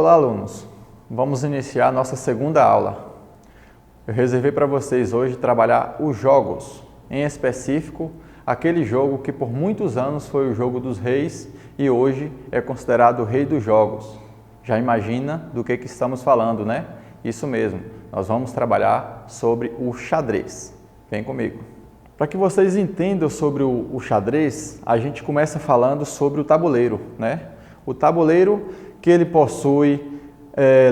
Olá, alunos! Vamos iniciar a nossa segunda aula. Eu reservei para vocês hoje trabalhar os jogos, em específico, aquele jogo que por muitos anos foi o jogo dos reis e hoje é considerado o rei dos jogos. Já imagina do que estamos falando, né? Isso mesmo, nós vamos trabalhar sobre o xadrez. Vem comigo. Para que vocês entendam sobre o xadrez, a gente começa falando sobre o tabuleiro, né? O tabuleiro que ele possui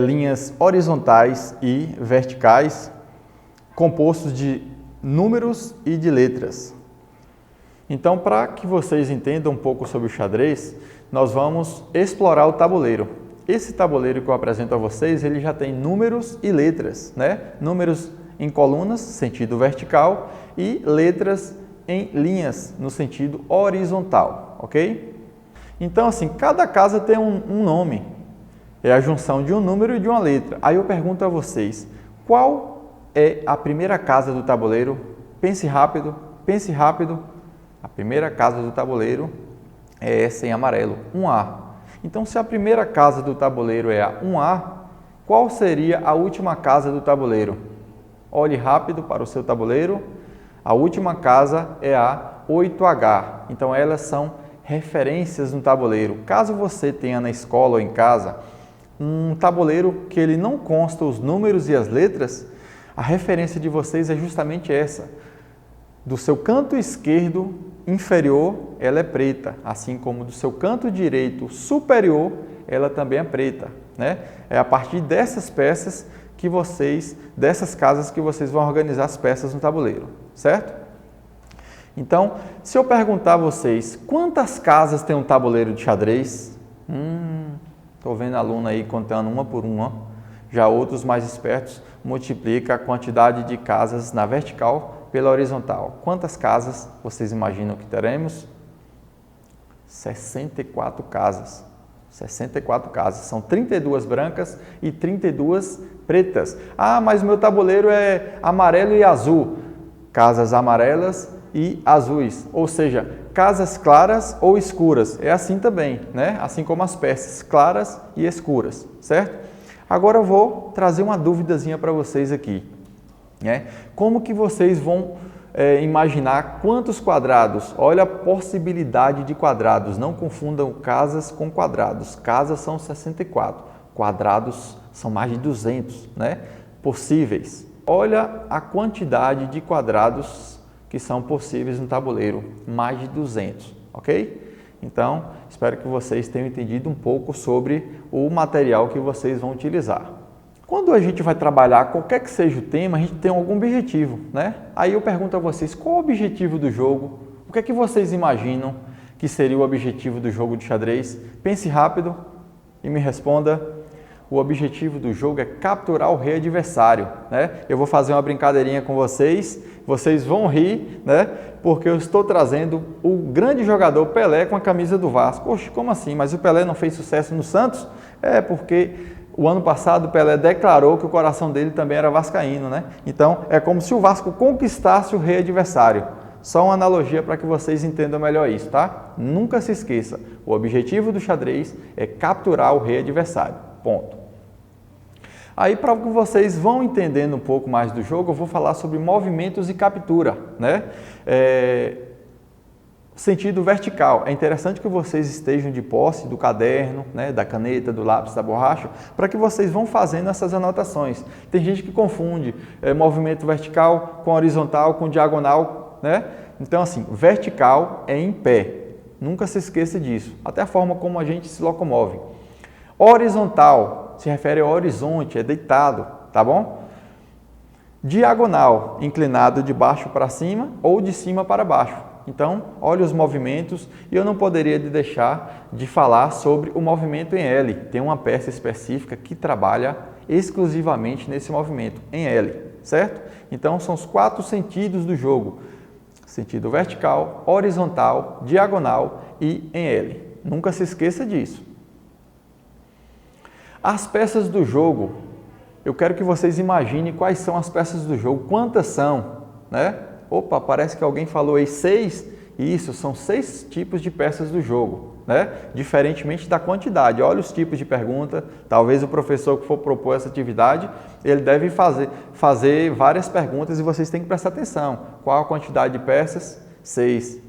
linhas horizontais e verticais, compostos de números e de letras. Então, para que vocês entendam um pouco sobre o xadrez, nós vamos explorar o tabuleiro. Esse tabuleiro que eu apresento a vocês, ele já tem números e letras, né? Números em colunas, sentido vertical, e letras em linhas, no sentido horizontal, ok? Então, assim, cada casa tem um nome, é a junção de um número e de uma letra. Aí eu pergunto a vocês, qual é a primeira casa do tabuleiro? Pense rápido, pense rápido. A primeira casa do tabuleiro é essa em amarelo, 1A. Então, se a primeira casa do tabuleiro é a 1A, qual seria a última casa do tabuleiro? Olhe rápido para o seu tabuleiro. A última casa é a 8H. Então, elas são referências no tabuleiro. Caso você tenha na escola ou em casa um tabuleiro que ele não consta os números e as letras, a referência de vocês é justamente essa. Do seu canto esquerdo inferior, ela é preta, assim como do seu canto direito superior, ela também é preta, né? É a partir dessas peças que dessas casas que vocês vão organizar as peças no tabuleiro, certo? Então, se eu perguntar a vocês, quantas casas tem um tabuleiro de xadrez? Estou vendo aluno aí contando uma por uma. Já outros mais espertos multiplicam a quantidade de casas na vertical pela horizontal. Quantas casas vocês imaginam que teremos? 64 casas. 64 casas. São 32 brancas e 32 pretas. Ah, mas meu tabuleiro é amarelo e azul. Casas amarelas e azuis, ou seja, casas claras ou escuras. É assim também, né? Assim como as peças claras e escuras, certo? Agora eu vou trazer uma duvidazinha para vocês aqui, né? Como que vocês vão imaginar quantos quadrados? Olha a possibilidade de quadrados, não confundam casas com quadrados. Casas são 64, quadrados são mais de 200, né? Possíveis. Olha a quantidade de quadrados que são possíveis no tabuleiro, mais de 200, ok? Então, espero que vocês tenham entendido um pouco sobre o material que vocês vão utilizar. Quando a gente vai trabalhar qualquer que seja o tema, a gente tem algum objetivo, né? Aí eu pergunto a vocês, qual o objetivo do jogo? O que é que vocês imaginam que seria o objetivo do jogo de xadrez? Pense rápido e me responda. O objetivo do jogo é capturar o rei adversário, né? Eu vou fazer uma brincadeirinha com vocês, vocês vão rir, né? Porque eu estou trazendo o grande jogador Pelé com a camisa do Vasco. Poxa, como assim? Mas o Pelé não fez sucesso no Santos? É porque o ano passado o Pelé declarou que o coração dele também era vascaíno, né? Então, é como se o Vasco conquistasse o rei adversário. Só uma analogia para que vocês entendam melhor isso, tá? Nunca se esqueça, o objetivo do xadrez é capturar o rei adversário. Ponto. Aí, para que vocês vão entendendo um pouco mais do jogo, eu vou falar sobre movimentos e captura, né? Sentido vertical. É interessante que vocês estejam de posse do caderno, né? Da caneta, do lápis, da borracha, para que vocês vão fazendo essas anotações. Tem gente que confunde movimento vertical com horizontal, com diagonal, né? Então, assim, vertical é em pé. Nunca se esqueça disso. Até a forma como a gente se locomove. Horizontal se refere ao horizonte, é deitado, tá bom? Diagonal, inclinado de baixo para cima ou de cima para baixo. Então, olha os movimentos e eu não poderia deixar de falar sobre o movimento em L. Tem uma peça específica que trabalha exclusivamente nesse movimento, em L, certo? Então, são os 4 sentidos do jogo. Sentido vertical, horizontal, diagonal e em L. Nunca se esqueça disso. As peças do jogo, eu quero que vocês imaginem quais são as peças do jogo, quantas são, né? Opa, parece que alguém falou aí 6, isso, são 6 tipos de peças do jogo. né? Diferentemente da quantidade. Olha os tipos de pergunta. Talvez o professor que for propor essa atividade, ele deve fazer várias perguntas e vocês têm que prestar atenção. Qual a quantidade de peças? 6.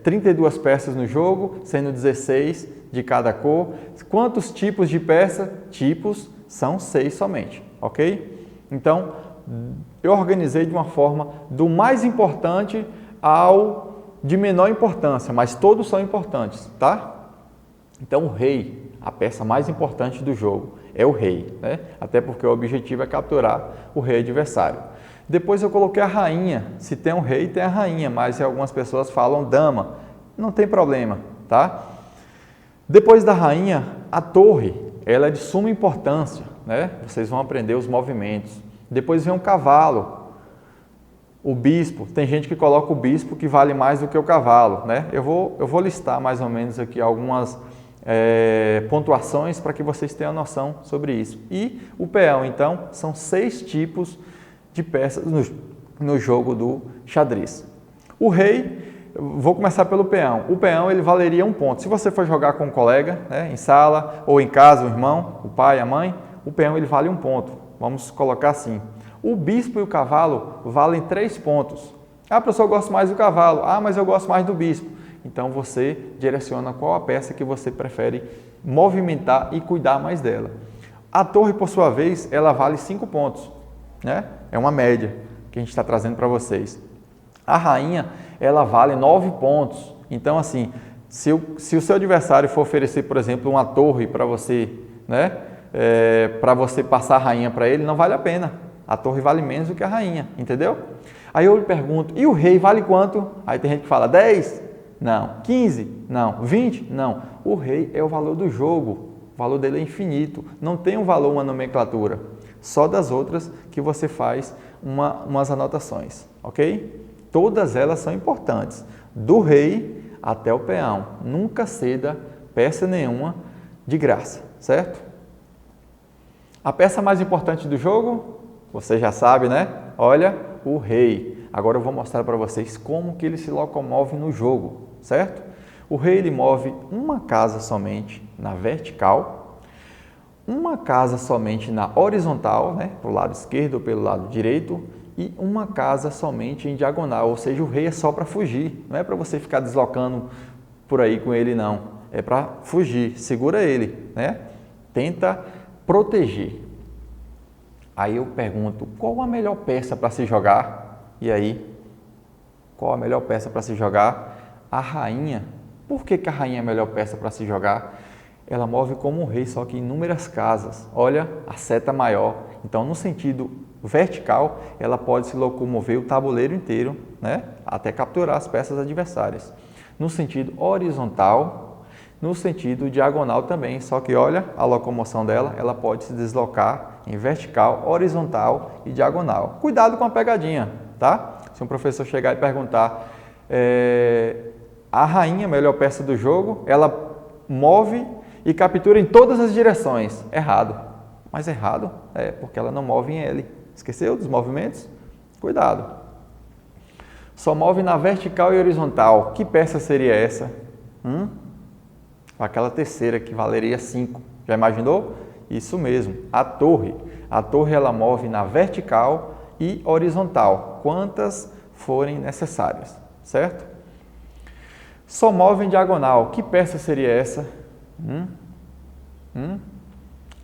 32 peças no jogo, sendo 16 de cada cor. Quantos tipos de peça? Tipos são 6 somente, ok? Então, eu organizei de uma forma do mais importante ao de menor importância, mas todos são importantes, tá? Então, o rei, a peça mais importante do jogo, é o rei, né? Até porque o objetivo é capturar o rei adversário. Depois eu coloquei a rainha. Se tem um rei, tem a rainha, mas algumas pessoas falam dama. Não tem problema, tá? Depois da rainha, a torre, ela é de suma importância, né? Vocês vão aprender os movimentos. Depois vem um cavalo. O bispo, tem gente que coloca o bispo que vale mais do que o cavalo, né? Eu vou listar mais ou menos aqui algumas pontuações para que vocês tenham noção sobre isso. E o peão, então, são 6 tipos de peças no jogo do xadrez. O rei, vou começar pelo peão. O peão, ele valeria 1 ponto. Se você for jogar com um colega, né, em sala ou em casa, o irmão, o pai, a mãe, o peão ele vale 1 ponto. Vamos colocar assim. O bispo e o cavalo valem 3 pontos. Ah, professor, eu gosto mais do cavalo. Ah, mas eu gosto mais do bispo. Então, você direciona qual a peça que você prefere movimentar e cuidar mais dela. A torre, por sua vez, ela vale 5 pontos, né? É uma média que a gente está trazendo para vocês. A rainha, ela vale 9 pontos. Então, assim, se o seu adversário for oferecer, por exemplo, uma torre para você, né? Para você passar a rainha para ele, não vale a pena. A torre vale menos do que a rainha, entendeu? Aí eu lhe pergunto, e o rei vale quanto? Aí tem gente que fala 10? Não. 15? Não. 20? Não. O rei é o valor do jogo. O valor dele é infinito. Não tem um valor, uma nomenclatura. Só das outras que você faz umas anotações, ok? Todas elas são importantes. Do rei até o peão. Nunca ceda peça nenhuma de graça, certo? A peça mais importante do jogo, você já sabe, né? Olha, o rei. Agora eu vou mostrar para vocês como que ele se locomove no jogo, certo? O rei, ele move uma casa somente na vertical, uma casa somente na horizontal, né? Para o lado esquerdo ou pelo lado direito, e uma casa somente em diagonal, ou seja, o rei é só para fugir, não é para você ficar deslocando por aí com ele, não. É para fugir, segura ele, né? Tenta proteger. Aí eu pergunto, qual a melhor peça para se jogar? E aí, qual a melhor peça para se jogar? A rainha. Por que a rainha é a melhor peça para se jogar? Ela move como um rei, só que em inúmeras casas. Olha, a seta maior. Então, no sentido vertical, ela pode se locomover o tabuleiro inteiro, né? Até capturar as peças adversárias. No sentido horizontal, no sentido diagonal também, só que olha a locomoção dela, ela pode se deslocar em vertical, horizontal e diagonal. Cuidado com a pegadinha, tá? Se um professor chegar e perguntar, a rainha, a melhor peça do jogo, ela move e captura em todas as direções. Errado. Mas errado é porque ela não move em L. Esqueceu dos movimentos? Cuidado. Só move na vertical e horizontal. Que peça seria essa? Aquela terceira que valeria 5. Já imaginou? Isso mesmo, a torre. A torre ela move na vertical e horizontal, quantas forem necessárias, certo? Só move em diagonal. Que peça seria essa?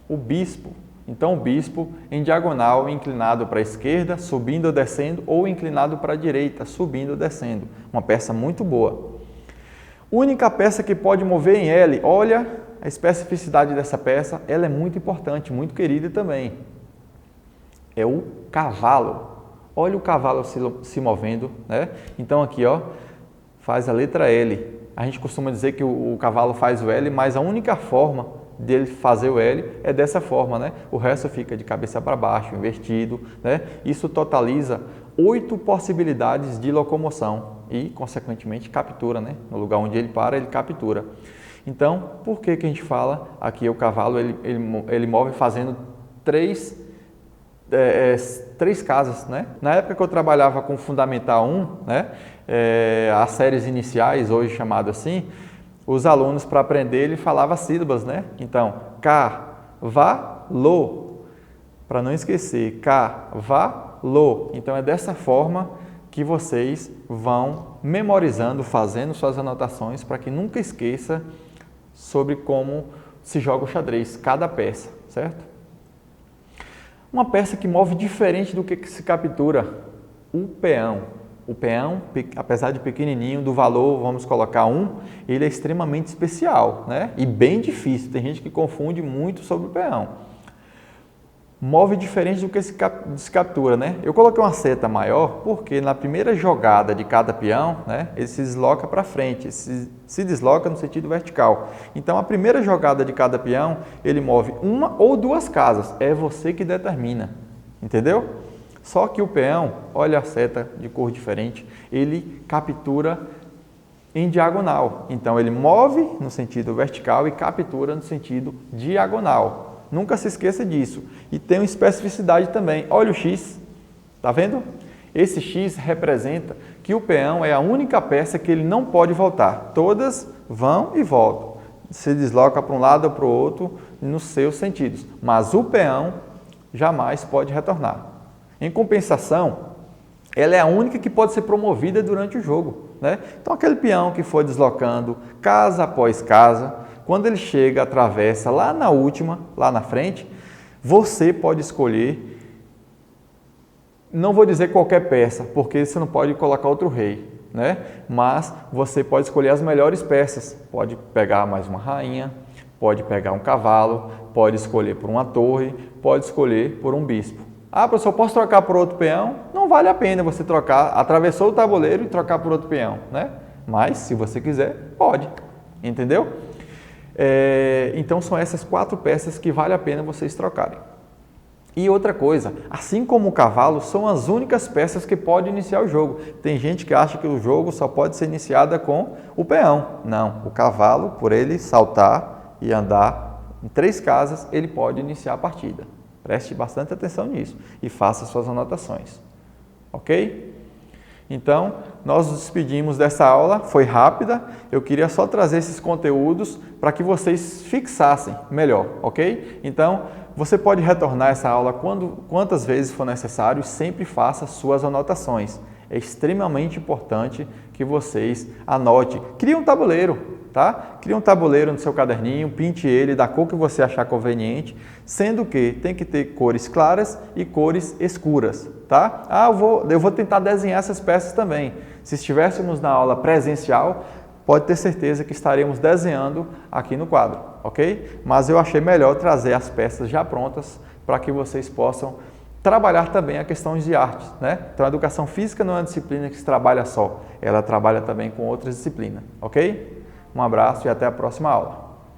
O bispo. Então, o bispo em diagonal, inclinado para a esquerda, subindo ou descendo, ou inclinado para a direita, subindo ou descendo. Uma peça muito boa. Única peça que pode mover em L. Olha a especificidade dessa peça, ela é muito importante, muito querida também. É o cavalo. Olha o cavalo se movendo, né? Então, aqui, ó, faz a letra L. A gente costuma dizer que o cavalo faz o L, mas a única forma dele fazer o L é dessa forma, né? O resto fica de cabeça para baixo, invertido, né? Isso totaliza 8 possibilidades de locomoção e, consequentemente, captura, né? No lugar onde ele para, ele captura. Então, por que a gente fala aqui o cavalo ele move fazendo 3 3 casas, né? Na época que eu trabalhava com Fundamental 1, né? As séries iniciais, hoje chamado assim, os alunos, para aprender, ele falava sílabas, né? Então, cavalo, para não esquecer, cavalo. Então, é dessa forma que vocês vão memorizando, fazendo suas anotações, para que nunca esqueça sobre como se joga o xadrez, cada peça, certo? Uma peça que move diferente do que se captura, o peão. O peão, apesar de pequenininho, do valor, vamos colocar 1, ele é extremamente especial, né? E bem difícil. Tem gente que confunde muito sobre o peão. Move diferente do que se captura, né? Eu coloquei uma seta maior porque na primeira jogada de cada peão, né, ele se desloca para frente, se desloca no sentido vertical. Então, a primeira jogada de cada peão, ele move 1 ou 2 casas. É você que determina, entendeu? Só que o peão, olha a seta de cor diferente, ele captura em diagonal. Então, ele move no sentido vertical e captura no sentido diagonal. Nunca se esqueça disso. E tem uma especificidade também. Olha o X, tá vendo? Esse X representa que o peão é a única peça que ele não pode voltar. Todas vão e voltam. Se desloca para um lado ou para o outro nos seus sentidos. Mas o peão jamais pode retornar. Em compensação, ela é a única que pode ser promovida durante o jogo, né? Então, aquele peão que foi deslocando casa após casa, quando ele chega, atravessa lá na última, lá na frente, você pode escolher, não vou dizer qualquer peça, porque você não pode colocar outro rei, né? Mas você pode escolher as melhores peças. Pode pegar mais uma rainha, pode pegar um cavalo, pode escolher por uma torre, pode escolher por um bispo. Ah, professor, posso trocar por outro peão? Não vale a pena você trocar, atravessou o tabuleiro e trocar por outro peão, né? Mas, se você quiser, pode, entendeu? Então, são essas 4 peças que vale a pena vocês trocarem. E outra coisa, assim como o cavalo, são as únicas peças que podem iniciar o jogo. Tem gente que acha que o jogo só pode ser iniciado com o peão. Não, o cavalo, por ele saltar e andar em 3 casas, ele pode iniciar a partida. Preste bastante atenção nisso e faça suas anotações, ok? Então, nós nos despedimos dessa aula, foi rápida, eu queria só trazer esses conteúdos para que vocês fixassem melhor, ok? Então, você pode retornar essa aula quantas vezes for necessário e sempre faça suas anotações. É extremamente importante que vocês anotem. Crie um tabuleiro, tá? Crie um tabuleiro no seu caderninho, pinte ele da cor que você achar conveniente, sendo que tem que ter cores claras e cores escuras, tá? Eu vou tentar desenhar essas peças também. Se estivéssemos na aula presencial, pode ter certeza que estaremos desenhando aqui no quadro, ok? Mas eu achei melhor trazer as peças já prontas para que vocês possam trabalhar também a questão de artes, né? Então, a educação física não é uma disciplina que se trabalha só, ela trabalha também com outras disciplinas, ok? Um abraço e até a próxima aula.